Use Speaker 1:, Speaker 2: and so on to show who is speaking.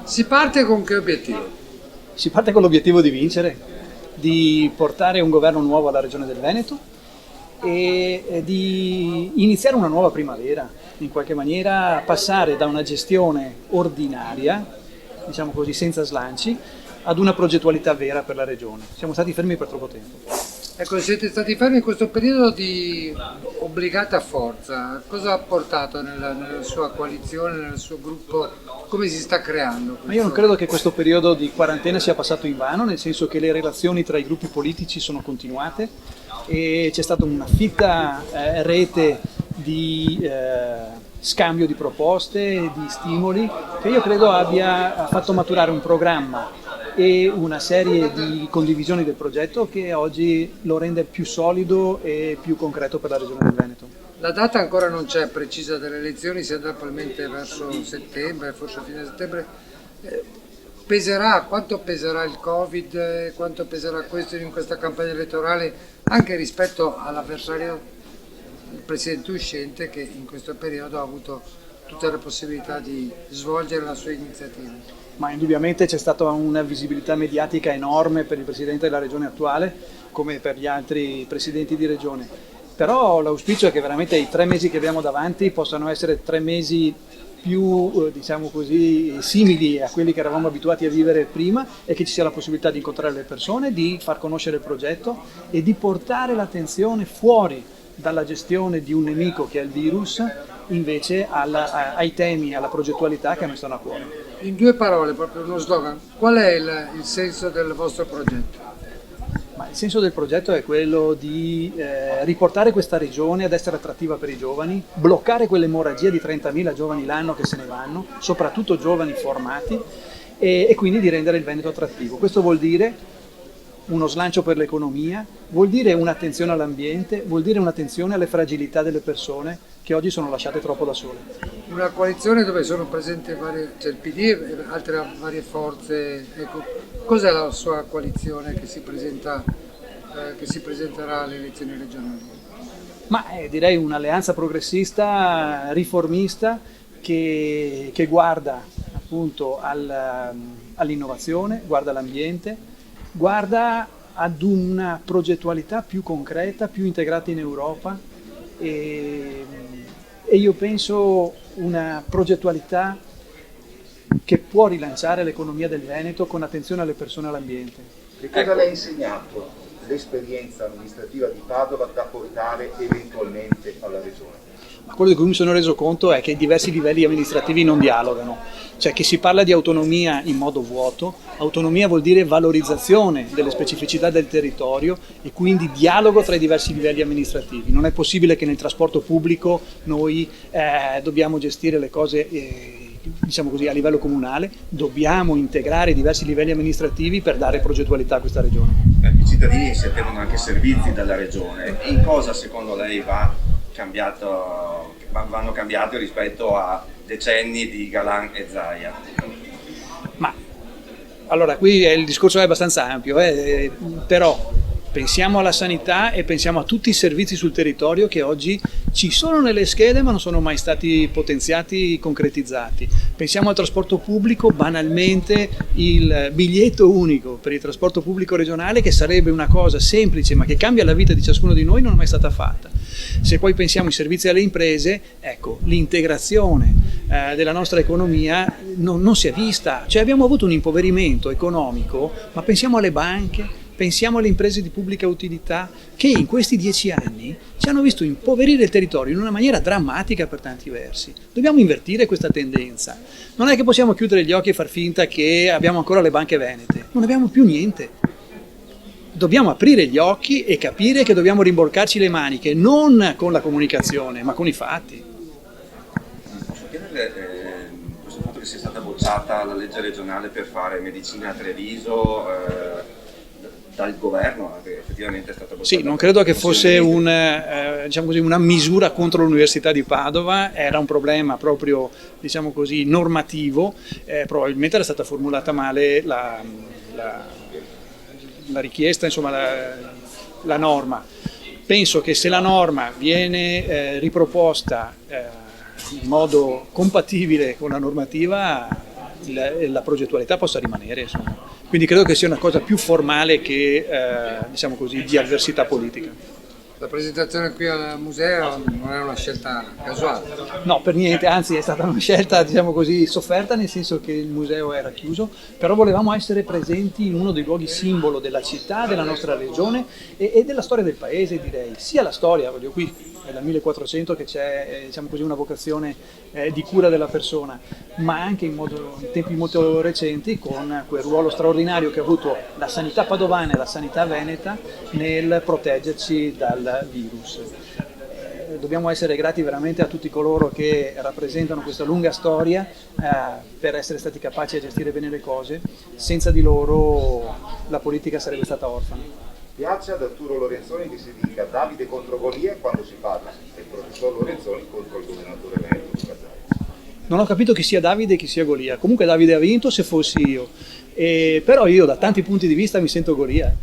Speaker 1: Si parte con che obiettivo?
Speaker 2: Si parte con l'obiettivo di vincere, di portare un governo nuovo alla Regione del Veneto e di iniziare una nuova primavera, in qualche maniera passare da una gestione ordinaria, diciamo così, senza slanci, ad una progettualità vera per la Regione. Siamo stati fermi per troppo tempo.
Speaker 1: Ecco, siete stati fermi in questo periodo di obbligata forza. Cosa ha portato nella sua coalizione, nel suo gruppo? Come si sta creando?
Speaker 2: Ma io non credo che questo periodo di quarantena sia passato invano, nel senso che le relazioni tra i gruppi politici sono continuate e c'è stata una fitta rete di scambio di proposte, di stimoli, che io credo abbia fatto maturare un programma e una serie di condivisioni del progetto che oggi lo rende più solido e più concreto per la Regione del Veneto.
Speaker 1: La data ancora non c'è precisa delle elezioni, si andrà probabilmente verso settembre, forse a fine settembre. Quanto peserà il Covid, quanto peserà questo in questa campagna elettorale anche rispetto all'avversario, il presidente uscente, che in questo periodo ha avuto tutte le possibilità di svolgere la sua iniziativa?
Speaker 2: Ma indubbiamente c'è stata una visibilità mediatica enorme per il Presidente della Regione attuale, come per gli altri Presidenti di Regione. Però l'auspicio è che veramente i 3 mesi che abbiamo davanti possano essere 3 mesi più, diciamo così, simili a quelli che eravamo abituati a vivere prima e che ci sia la possibilità di incontrare le persone, di far conoscere il progetto e di portare l'attenzione fuori dalla gestione di un nemico che è il virus, invece ai temi, alla progettualità che a noi stanno a cuore.
Speaker 1: In 2 parole, proprio uno slogan, qual è il senso del vostro progetto?
Speaker 2: Ma il senso del progetto è quello di riportare questa regione ad essere attrattiva per i giovani, bloccare quell'emorragia di 30.000 giovani l'anno che se ne vanno, soprattutto giovani formati, e quindi di rendere il Veneto attrattivo. Questo vuol dire uno slancio per l'economia, vuol dire un'attenzione all'ambiente, vuol dire un'attenzione alle fragilità delle persone che oggi sono lasciate troppo da sole.
Speaker 1: Una coalizione dove sono presenti c'è il PD e altre varie forze. Ecco, cos'è la sua coalizione che si presenterà alle elezioni regionali?
Speaker 2: Ma direi un'alleanza progressista, riformista, che guarda appunto all'innovazione, guarda all'ambiente, guarda ad una progettualità più concreta, più integrata in Europa e io penso una progettualità che può rilanciare l'economia del Veneto con attenzione alle persone e all'ambiente.
Speaker 3: Che cosa le ha insegnato l'esperienza amministrativa di Padova da portare eventualmente alla Regione?
Speaker 2: Ma quello di cui mi sono reso conto è che i diversi livelli amministrativi non dialogano, cioè che si parla di autonomia in modo vuoto. Autonomia vuol dire valorizzazione delle specificità del territorio e quindi dialogo tra i diversi livelli amministrativi. Non è possibile che nel trasporto pubblico noi dobbiamo gestire le cose diciamo così, a livello comunale, dobbiamo integrare i diversi livelli amministrativi per dare progettualità a questa regione.
Speaker 4: I cittadini si attendono anche servizi dalla regione. In cosa secondo lei vanno cambiati rispetto a decenni di Galan e Zaia?
Speaker 2: Ma allora qui il discorso è abbastanza ampio, però pensiamo alla sanità e pensiamo a tutti i servizi sul territorio che oggi ci sono nelle schede ma non sono mai stati potenziati, concretizzati. Pensiamo al trasporto pubblico, banalmente il biglietto unico per il trasporto pubblico regionale, che sarebbe una cosa semplice ma che cambia la vita di ciascuno di noi, non è mai stata fatta. Se poi pensiamo ai servizi alle imprese, ecco, l'integrazione della nostra economia non si è vista, cioè abbiamo avuto un impoverimento economico, ma pensiamo alle banche, pensiamo alle imprese di pubblica utilità che in questi 10 anni ci hanno visto impoverire il territorio in una maniera drammatica per tanti versi. Dobbiamo invertire questa tendenza. Non è che possiamo chiudere gli occhi e far finta che abbiamo ancora le banche venete, non abbiamo più niente. Dobbiamo aprire gli occhi e capire che dobbiamo rimborcarci le maniche, non con la comunicazione, ma con i fatti.
Speaker 4: Posso chiedere questo fatto che sia stata bocciata la legge regionale per fare medicina a Treviso dal governo, che effettivamente è stata bocciata?
Speaker 2: Sì, non credo che fosse diciamo così, una misura contro l'Università di Padova, era un problema proprio, diciamo così, normativo, probabilmente era stata formulata male la richiesta, insomma la norma. Penso che se la norma viene riproposta in modo compatibile con la normativa la progettualità possa rimanere, insomma. Quindi credo che sia una cosa più formale che diciamo così, di avversità politica.
Speaker 1: La presentazione qui al museo non è una scelta casuale.
Speaker 2: No, per niente, anzi è stata una scelta, diciamo così, sofferta, nel senso che il museo era chiuso, però volevamo essere presenti in uno dei luoghi simbolo della città, della nostra regione e della storia del paese, direi. Sia la storia, voglio qui è dal 1400 che c'è diciamo così, una vocazione di cura della persona, ma anche in tempi molto recenti con quel ruolo straordinario che ha avuto la sanità padovana e la sanità veneta nel proteggerci dal virus. Dobbiamo essere grati veramente a tutti coloro che rappresentano questa lunga storia per essere stati capaci a gestire bene le cose. Senza di loro la politica sarebbe stata orfana.
Speaker 3: Piace ad Arturo Lorenzoni che si dica Davide contro Golia quando si parla del professor Lorenzoni contro il governatore veneto Casale.
Speaker 2: Non ho capito chi sia Davide e chi sia Golia. Comunque Davide ha vinto se fossi io, però io da tanti punti di vista mi sento Golia.